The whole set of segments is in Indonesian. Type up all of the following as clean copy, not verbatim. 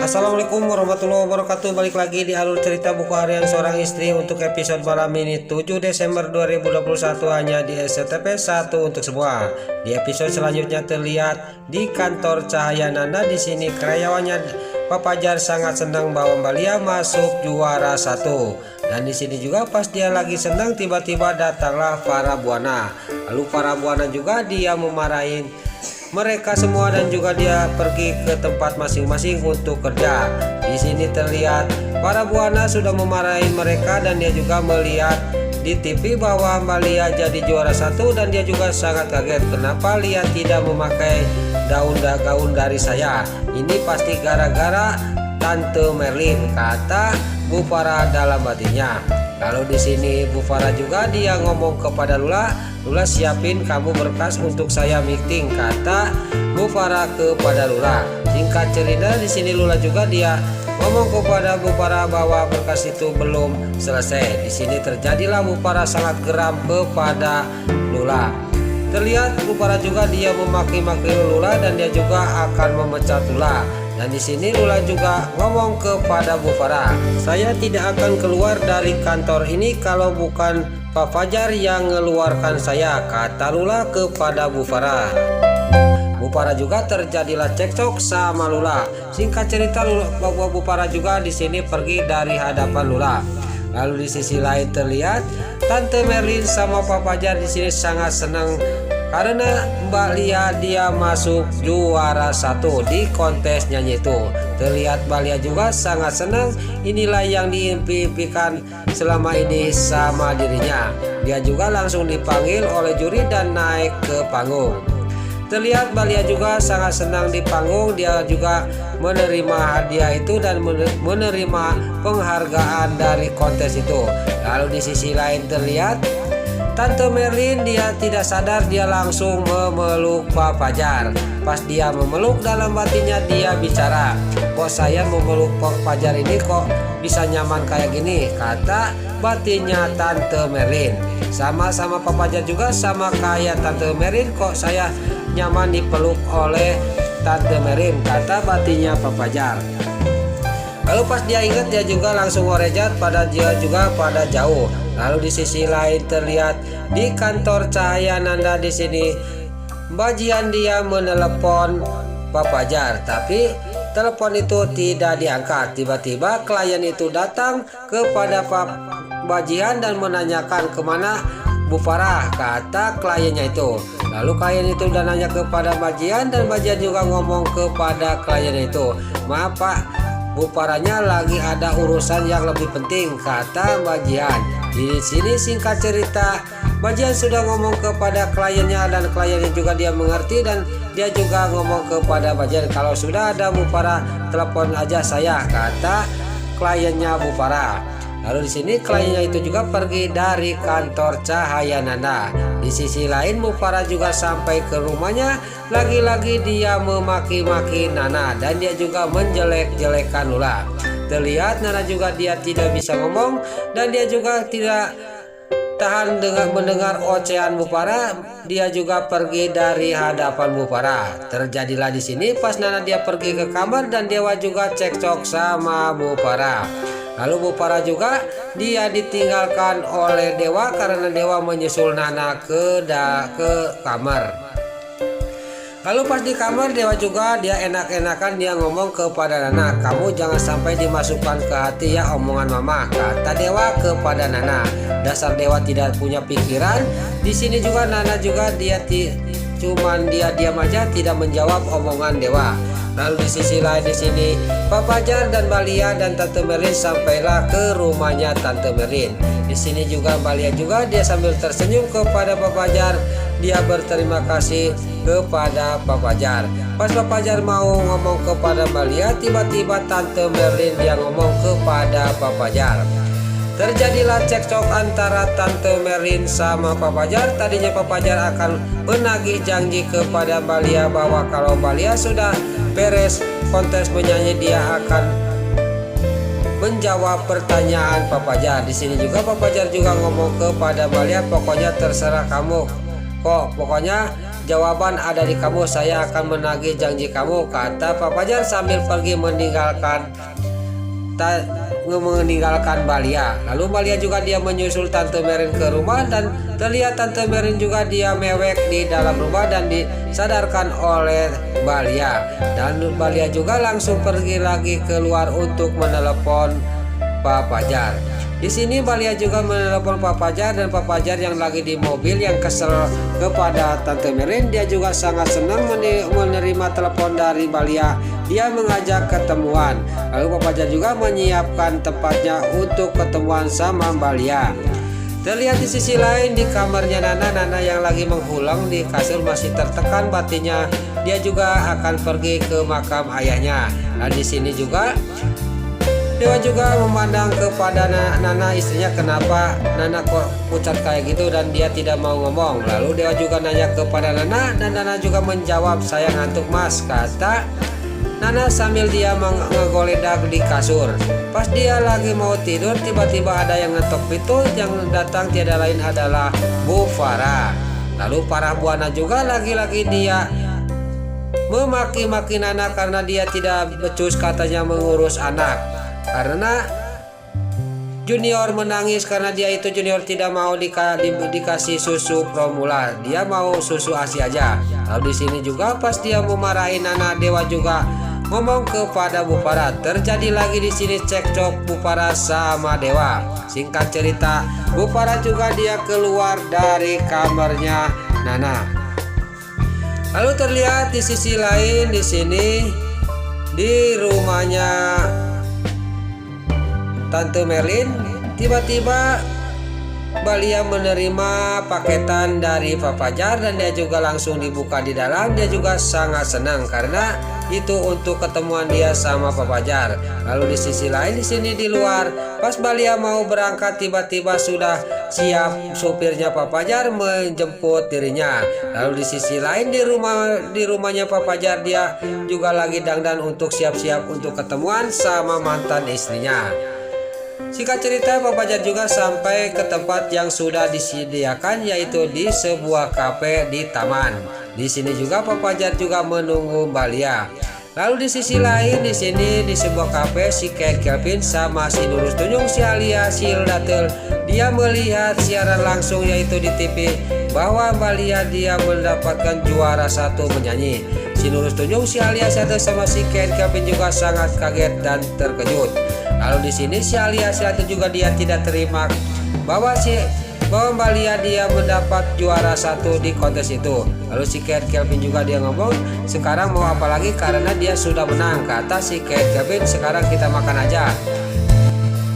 Assalamualaikum warahmatullahi wabarakatuh. Balik lagi di alur cerita buku harian seorang istri untuk episode malam ini 7 Desember 2021 hanya di SCTV 1 untuk semua. Di episode selanjutnya terlihat di kantor Cahaya Nanda. Di sini karyawannya Pak Fajar sangat senang bahwa Mbak Lia masuk juara 1. Dan di sini juga pas dia lagi senang tiba-tiba datanglah para buana. Lalu para buana juga dia memarahin mereka semua dan juga dia pergi ke tempat masing-masing untuk kerja. Di sini terlihat para buana sudah memarahi mereka dan dia juga melihat di TV bahwa Mbak Lia jadi juara 1 dan dia juga sangat kaget. Kenapa Lia tidak memakai gaun dari saya? Ini pasti gara-gara Tante Merlin, kata Bu Farah dalam hatinya. Lalu di sini Bu Farah juga dia ngomong kepada Lula, "Lula, siapin kamu berkas untuk saya meeting," kata Bu Farah kepada Lula. Singkat cerita di sini Lula juga dia ngomong kepada Bu Farah bahwa berkas itu belum selesai. Di sini terjadilah Bu Farah sangat geram kepada Lula. Terlihat Bu Farah juga dia memaki-maki Lula dan dia juga akan memecat Lula. Dan di sini Lula juga ngomong kepada Bu Farah, "Saya tidak akan keluar dari kantor ini kalau bukan Pak Fajar yang mengeluarkan saya," kata Lula kepada Bu Farah. Bu Farah juga terjadilah cekcok sama Lula. Singkat cerita bahwa Bu Farah juga di sini pergi dari hadapan Lula. Lalu di sisi lain terlihat Tante Merlin sama Pak Fajar di sini sangat senang karena Mbak Lia dia masuk juara 1 di kontes nyanyi itu. Terlihat Mbak Lia juga sangat senang. Inilah yang diimpikan selama ini sama dirinya. Dia juga langsung dipanggil oleh juri dan naik ke panggung. Terlihat Mbak Lia juga sangat senang di panggung. Dia juga menerima hadiah itu dan menerima penghargaan dari kontes itu. Lalu di sisi lain terlihat Tante Merlin dia tidak sadar dia langsung memeluk Pak Fajar. Pas dia memeluk dalam hatinya dia bicara, "Kok saya memeluk Pak Fajar ini kok bisa nyaman kayak gini?" kata batinnya Tante Merlin. Sama-sama Pak Fajar juga sama kayak Tante Merlin, kok saya nyaman dipeluk oleh Tante Merlin, kata batinnya Pak Fajar. Lalu pas dia ingat dia juga langsung ngorejat pada dia juga pada jauh. Lalu di sisi lain terlihat di kantor Cahaya Nanda di sini Mbak Jian dia menelepon Pak Fajar, tapi telepon itu tidak diangkat. Tiba-tiba klien itu datang kepada Mbak Jian dan menanyakan kemana Bu Farah, kata kliennya itu. Lalu klien itu udah nanya kepada Mbak Jian dan Mbak Jian juga ngomong kepada kliennya itu, "Maaf Pak, Bu Farahnya lagi ada urusan yang lebih penting," kata Mbak Jian. Di sini singkat cerita Mbak Jian sudah ngomong kepada kliennya dan kliennya juga dia mengerti dan dia juga ngomong kepada Mbak Jian, "Kalau sudah ada Bu Farah telepon aja saya," kata kliennya Bu Farah. Lalu di sini kliennya itu juga pergi dari kantor Cahaya Nanda. Di sisi lain Bu Farah juga sampai ke rumahnya. Lagi-lagi dia memaki-maki Nana dan dia juga menjelek-jelekan Lula. Terlihat Nana juga dia tidak bisa ngomong dan dia juga tidak tahan dengan mendengar ocehan Bu Farah. Dia juga pergi dari hadapan Bu Farah. Terjadilah di sini pas Nana dia pergi ke kamar dan Dewa juga cekcok sama Bu Farah. Lalu Bu Farah juga dia ditinggalkan oleh Dewa karena Dewa menyusul Nana ke kamar. Lalu pas di kamar Dewa juga dia enak-enakan dia ngomong kepada Nana, "Kamu jangan sampai dimasukkan ke hati ya omongan Mama," kata Dewa kepada Nana. Dasar Dewa tidak punya pikiran. Di sini juga Nana juga dia cuman dia diam aja tidak menjawab omongan Dewa. Lalu di sisi lain di sini Pak Fajar dan Mbak Lia dan Tante Merlin sampailah ke rumahnya Tante Merlin. Di sini juga Mbak Lia juga dia sambil tersenyum kepada Pak Fajar. Dia berterima kasih kepada Pak Fajar. Pas Pak Fajar mau ngomong kepada Mbak Lia, tiba-tiba Tante Merlin dia ngomong kepada Pak Fajar. Terjadilah cekcok antara Tante Merlin sama Pak Fajar. Tadinya Pak Fajar akan menagih janji kepada Mbak Lia bahwa kalau Mbak Lia sudah beres kontes menyanyi dia akan menjawab pertanyaan Pak Fajar. Di sini juga Pak Fajar juga ngomong kepada Mbak Lia, "Pokoknya terserah kamu kok, pokoknya jawaban ada di kamu. Saya akan menagih janji kamu, kata Pak Fajar sambil pergi meninggalkan Balia. Lalu Balia juga dia menyusul Tante Merin ke rumah, dan terlihat Tante Merin juga dia mewek di dalam rumah dan disadarkan oleh Balia. Dan Balia juga langsung pergi lagi keluar untuk menelepon Pak Fajar. Di sini Balia juga menelepon Pak Fajar, dan Pak Fajar yang lagi di mobil yang kesel kepada Tante Merin, dia juga sangat senang menerima telepon dari Balia. Dia mengajak ketemuan. Lalu Pak Fajar juga menyiapkan tempatnya untuk ketemuan sama Balia. Terlihat di sisi lain di kamarnya Nana yang lagi menghulang di kasur masih tertekan batinnya. Dia juga akan pergi ke makam ayahnya. Dan di sini juga Dewa juga memandang kepada Nana istrinya, kenapa Nana kok pucat kayak gitu dan dia tidak mau ngomong. Lalu Dewa juga nanya kepada Nana, dan Nana juga menjawab, saya ngantuk mas, kata Nana sambil dia menggeledah di kasur. Pas dia lagi mau tidur, tiba-tiba ada yang ngetok pintu. Yang datang tiada lain adalah Bu Farah. Lalu para buana juga lagi-lagi dia memaki-maki Nana karena dia tidak becus katanya mengurus anak. Karena Junior menangis karena dia itu Junior tidak mau dikasih susu formula, dia mau susu ASI aja. Lalu di sini juga pas dia memarahi Nana, Dewa juga ngomong kepada Bu Farah. Terjadi lagi di sini cekcok Bu Farah sama Dewa. Singkat cerita, Bu Farah juga dia keluar dari kamarnya Nana. Lalu terlihat di sisi lain di sini di rumahnya Tante Merlin, tiba-tiba Balia menerima paketan dari Pak Fajar, dan dia juga langsung dibuka di dalam. Dia juga sangat senang karena itu untuk ketemuan dia sama Pak Fajar. Lalu di sisi lain di sini di luar, pas Balia mau berangkat, tiba-tiba sudah siap supirnya Pak Fajar menjemput dirinya. Lalu di sisi lain di rumahnya Pak Fajar, dia juga lagi dandan untuk siap-siap untuk ketemuan sama mantan istrinya. Singkat cerita, Pak Fajar juga sampai ke tempat yang sudah disediakan, yaitu di sebuah kafe di taman. Di sini juga Pak Fajar juga menunggu Balia. Lalu di sisi lain di sini di sebuah kafe, si Ken Kelvin sama si Nurus Tunjung si Alia si Hildatul dia melihat siaran langsung yaitu di TV bahwa Balia dia mendapatkan juara 1 menyanyi. Si Nurus Tunjung si Alia satu sama si Ken Kelvin juga sangat kaget dan terkejut. Lalu di sini si Alia satu juga dia tidak terima bahwa Balia dia mendapat juara 1 di kontes itu. Lalu si Ken Kelvin juga dia ngomong, sekarang mau apa lagi karena dia sudah menang. Kata si Ken Kelvin, sekarang kita makan aja.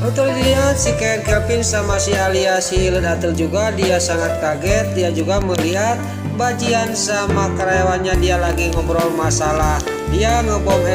Untuk dilihat si Ken Kelvin sama si Alia si Hildatul juga dia sangat kaget. Dia juga melihat Bajian sama karyawannya dia lagi ngobrol masalah dia ngebom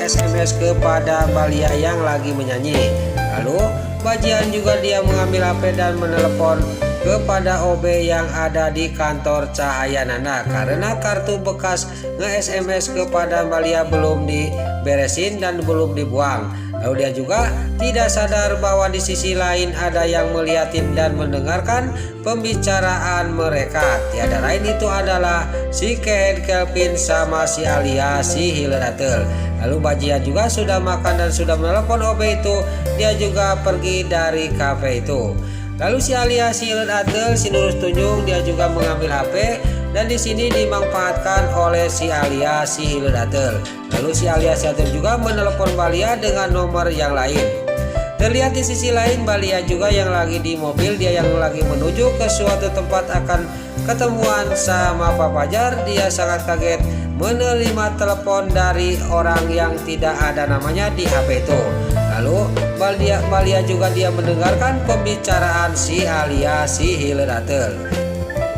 SMS kepada Balia yang lagi menyanyi. Lalu Bajian juga dia mengambil HP dan menelepon kepada OB yang ada di kantor Cahaya Nana karena kartu bekas nge-SMS kepada Balia belum diberesin dan belum dibuang. Lalu dia juga tidak sadar bahwa di sisi lain ada yang melihatin dan mendengarkan pembicaraan mereka. Tiada lain itu adalah si Ken Kelvin sama si Alia si Hildatul. Lalu Bajian juga sudah makan dan sudah menelepon OB itu. Dia juga pergi dari kafe itu. Lalu si Alia si Hildatul, si Nurus Tunjung dia juga mengambil HP dan di sini dimanfaatkan oleh si Alia si Hildatul. Lalu si Alia satu juga menelepon Balia dengan nomor yang lain. Terlihat di sisi lain Balia juga yang lagi di mobil, dia yang lagi menuju ke suatu tempat akan ketemuan sama Pak Fajar. Dia sangat kaget menerima telepon dari orang yang tidak ada namanya di HP itu. Lalu Balia juga dia mendengarkan pembicaraan si Alia si Hildatul.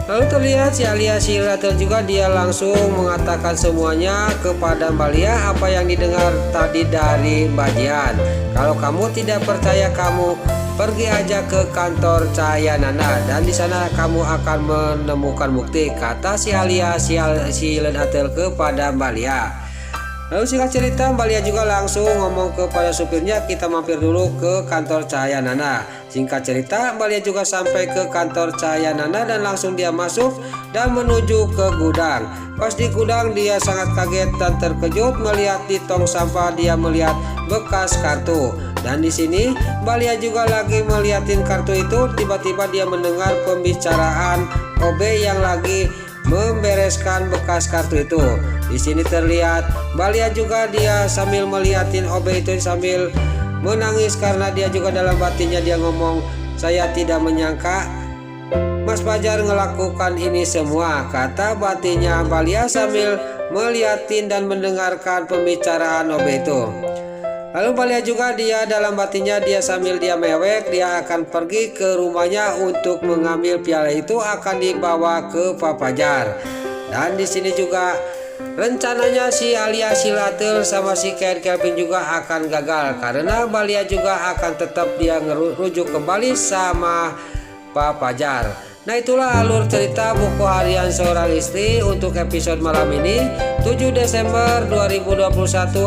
Lalu terlihat si Alia si Hildatul juga dia langsung mengatakan semuanya kepada Balia apa yang didengar tadi dari Bajian. Kalau kamu tidak percaya, kamu pergi aja ke kantor Cahaya Nana dan di sana kamu akan menemukan bukti, kata si Alia si Hildatul kepada Balia. Lalu singkat cerita, Mbak Lia juga langsung ngomong kepada supirnya, kita mampir dulu ke kantor Cahaya Nana. Singkat cerita, Mbak Lia juga sampai ke kantor Cahaya Nana dan langsung dia masuk dan menuju ke gudang. Pas di gudang dia sangat kaget dan terkejut melihat di tong sampah dia melihat bekas kartu. Dan di sini Mbak Lia juga lagi melihatin kartu itu, tiba-tiba dia mendengar pembicaraan OB yang lagi membereskan bekas kartu itu. Di sini terlihat Mbak Lia juga dia sambil melihatin OB itu sambil menangis karena dia juga dalam batinnya dia ngomong, saya tidak menyangka Mas Fajar ngelakukan ini semua, kata batinnya Mbak Lia sambil melihatin dan mendengarkan pembicaraan OB itu. Lalu Mbak Lia juga dia dalam batinnya dia sambil dia mewek, dia akan pergi ke rumahnya untuk mengambil piala itu akan dibawa ke Pak Fajar. Dan di sini juga rencananya si Alia, si Latil sama si Kelvin juga akan gagal karena Mbak Lia juga akan tetap dia ngerujuk kembali sama Pak Fajar. Nah, itulah alur cerita buku harian seorang istri untuk episode malam ini 7 Desember 2021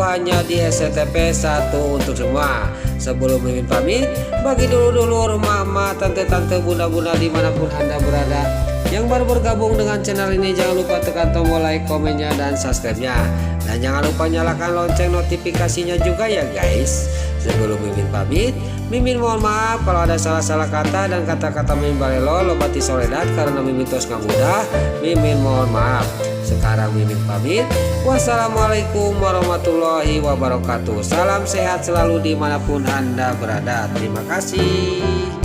hanya di SCTP 1 untuk semua. Sebelum Mimin pamit, bagi dulur-dulur, mama, tante-tante, bunda-bunda dimanapun Anda berada yang baru bergabung dengan channel ini, jangan lupa tekan tombol like, komennya, dan subscribe-nya. Dan jangan lupa nyalakan lonceng notifikasinya juga ya guys. Sebelum Mimin pamit, Mimin mohon maaf kalau ada salah-salah kata dan kata-kata Mimin balelo lobati soledad karena Mimin tos nggak mudah. Mimin mohon maaf. Sekarang Mimin pamit. Wassalamualaikum warahmatullahi wabarakatuh. Salam sehat selalu dimanapun Anda berada. Terima kasih.